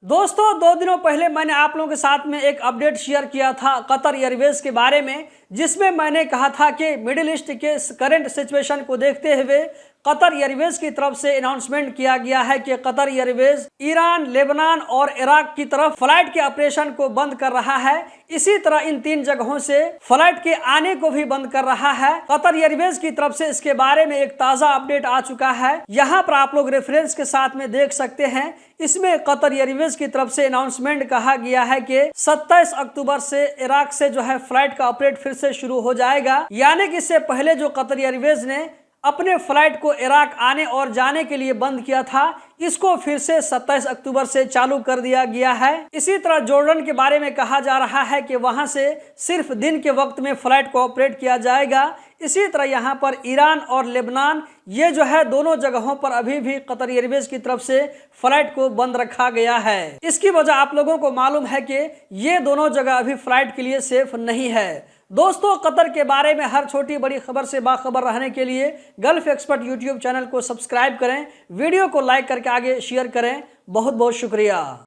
दोस्तों 2 दिनों पहले मैंने आप लोगों के साथ में एक अपडेट शेयर किया था कतर एयरवेज के बारे में, जिसमें मैंने कहा था कि मिडिल ईस्ट के करंट सिचुएशन को देखते हुए कतर एयरवेज की तरफ से अनाउंसमेंट किया गया है कि कतर एयरवेज ईरान, लेबनान और इराक की तरफ फ्लाइट के ऑपरेशन को बंद कर रहा है। इसी तरह इन 3 जगहों से फ्लाइट के आने को भी बंद कर रहा है। कतर एयरवेज की तरफ से इसके बारे में एक ताजा अपडेट आ चुका है, यहाँ पर आप लोग रेफरेंस के साथ में देख सकते हैं। इसमें कतर एयरवेज की तरफ से अनाउंसमेंट कहा गया है कि 27 अक्टूबर से इराक से जो है फ्लाइट का ऑपरेट फिर से शुरू हो जाएगा। यानी कि इससे पहले जो कतर एयरवेज ने अपने फ्लाइट को इराक आने और जाने के लिए बंद किया था, इसको फिर से 27 अक्टूबर से चालू कर दिया गया है। इसी तरह जॉर्डन के बारे में कहा जा रहा है कि वहां से सिर्फ दिन के वक्त में फ्लाइट को ऑपरेट किया जाएगा। इसी तरह यहां पर ईरान और लेबनान, ये जो है दोनों जगहों पर अभी भी कतर एयरवेज की तरफ से फ्लाइट को बंद रखा गया है। इसकी वजह आप लोगों को मालूम है कि ये दोनों जगह अभी फ्लाइट के लिए सेफ नहीं है। दोस्तों कतर के बारे में हर छोटी बड़ी खबर से बाखबर रहने के लिए गल्फ एक्सपर्ट यूट्यूब चैनल को सब्सक्राइब करें, वीडियो को लाइक करके आगे शेयर करें। बहुत बहुत शुक्रिया।